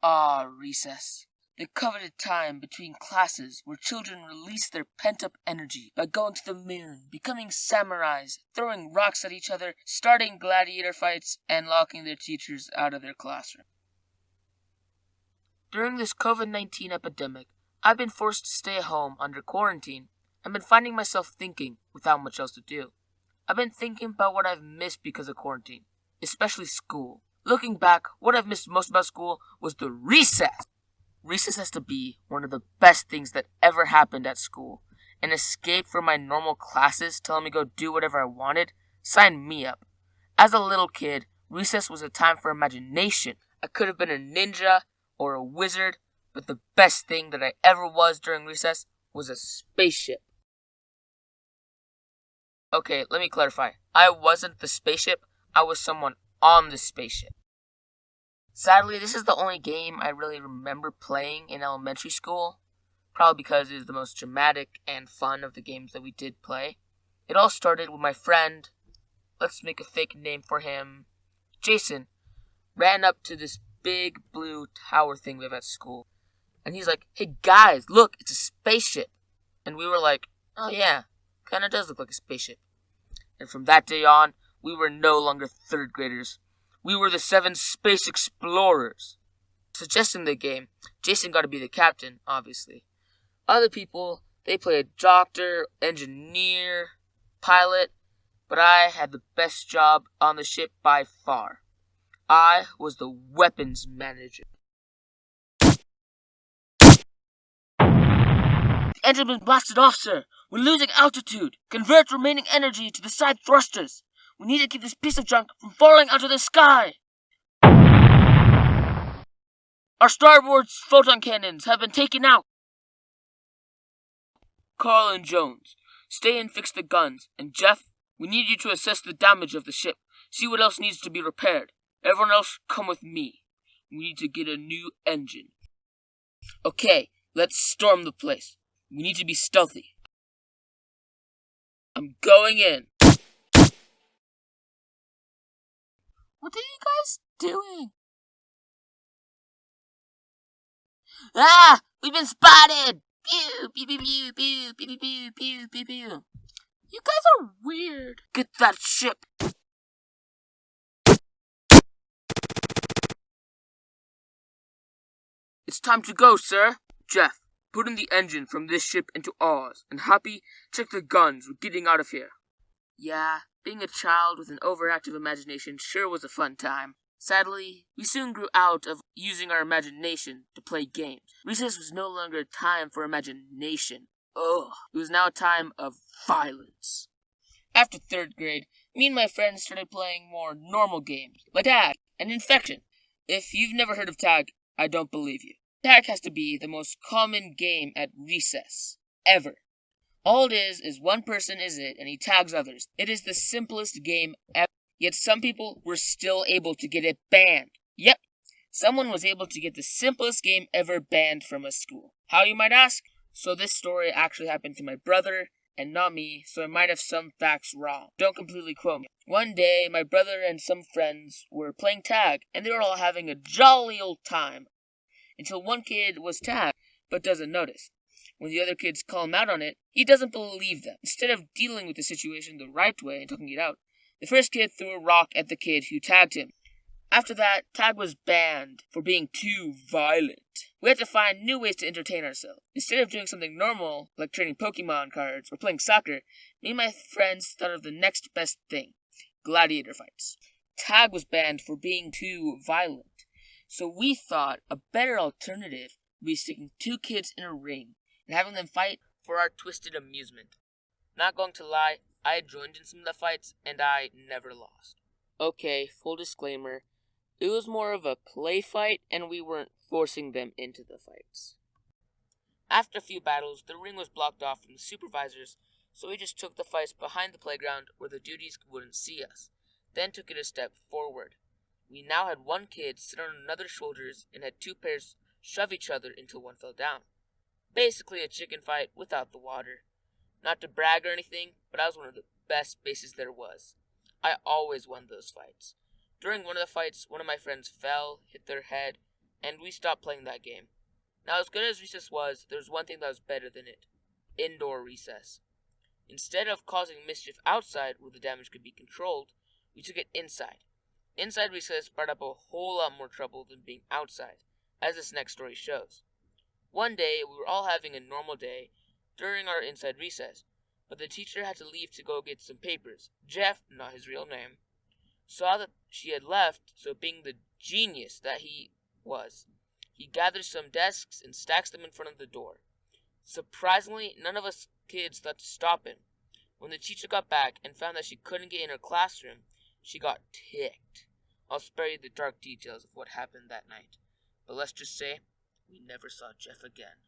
Ah, recess. The coveted time between classes where children release their pent-up energy by going to the moon, becoming samurais, throwing rocks at each other, starting gladiator fights, and locking their teachers out of their classroom. During this COVID-19 epidemic, I've been forced to stay at home under quarantine and been finding myself thinking without much else to do. I've been thinking about what I've missed because of quarantine, especially school. Looking back, what I've missed most about school was the recess. Recess has to be one of the best things that ever happened at school. An escape from my normal classes telling me to go do whatever I wanted. Sign me up. As a little kid, recess was a time for imagination. I could have been a ninja or a wizard, but the best thing that I ever was during recess was a spaceship. Okay, let me clarify. I wasn't the spaceship, I was someone on the spaceship. Sadly, this is the only game I really remember playing in elementary school, probably because it is the most dramatic and fun of the games that we did play. It all started with my friend, let's make a fake name for him, Jason, ran up to this big blue tower thing we have at school. And he's like, "Hey guys, look, it's a spaceship." And we were like, "Oh yeah, kinda does look like a spaceship." And from that day on, we were no longer third graders. We were the 7 space explorers. Suggesting the game, Jason got to be the captain, obviously. Other people, they played doctor, engineer, pilot, but I had the best job on the ship by far. I was the weapons manager. The engine has been blasted off, sir. We're losing altitude. Convert remaining energy to the side thrusters. We need to keep this piece of junk from falling out of the sky. Our starboard photon cannons have been taken out. Carl and Jones, stay and fix the guns. And Jeff, we need you to assess the damage of the ship. See what else needs to be repaired. Everyone else, come with me. We need to get a new engine. Okay, let's storm the place. We need to be stealthy. I'm going in. What are you guys doing? Ah! We've been spotted! Pew! Pew! Pew! Pew! Pew! Pew! Pew! Pew! Pew! Pew! You guys are weird. Get that ship! It's time to go, sir. Jeff, put in the engine from this ship into ours. And Happy, check the guns. We're getting out of here. Yeah, being a child with an overactive imagination sure was a fun time. Sadly, we soon grew out of using our imagination to play games. Recess was no longer a time for imagination. Ugh, it was now a time of violence. After 3rd grade, me and my friends started playing more normal games, like tag and infection. If you've never heard of tag, I don't believe you. Tag has to be the most common game at recess, ever. All it is one person is it, and he tags others. It is the simplest game ever. Yet some people were still able to get it banned. Yep, someone was able to get the simplest game ever banned from a school. How, you might ask? So this story actually happened to my brother, and not me, so I might have some facts wrong. Don't completely quote me. One day, my brother and some friends were playing tag, and they were all having a jolly old time. Until one kid was tagged, but doesn't notice. When the other kids call him out on it, he doesn't believe them. Instead of dealing with the situation the right way and talking it out, the first kid threw a rock at the kid who tagged him. After that, tag was banned for being too violent. We had to find new ways to entertain ourselves. Instead of doing something normal, like trading Pokemon cards or playing soccer, me and my friends thought of the next best thing: gladiator fights. Tag was banned for being too violent. So we thought a better alternative would be sticking 2 kids in a ring and having them fight for our twisted amusement. Not going to lie, I had joined in some of the fights, and I never lost. Okay, full disclaimer, it was more of a play fight, and we weren't forcing them into the fights. After a few battles, the ring was blocked off from the supervisors, so we just took the fights behind the playground where the duties wouldn't see us, then took it a step forward. We now had 1 kid sit on another's shoulders and had 2 pairs shove each other until one fell down. Basically a chicken fight without the water. Not to brag or anything, but I was one of the best spaces there was. I always won those fights. During one of the fights, one of my friends fell, hit their head, and we stopped playing that game. Now, as good as recess was, there was one thing that was better than it: indoor recess. Instead of causing mischief outside where the damage could be controlled, we took it inside. Inside recess brought up a whole lot more trouble than being outside, as this next story shows. One day, we were all having a normal day during our inside recess, but the teacher had to leave to go get some papers. Jeff, not his real name, saw that she had left, so being the genius that he was, he gathered some desks and stacks them in front of the door. Surprisingly, none of us kids thought to stop him. When the teacher got back and found that she couldn't get in her classroom, she got ticked. I'll spare you the dark details of what happened that night, but let's just say we never saw Jeff again.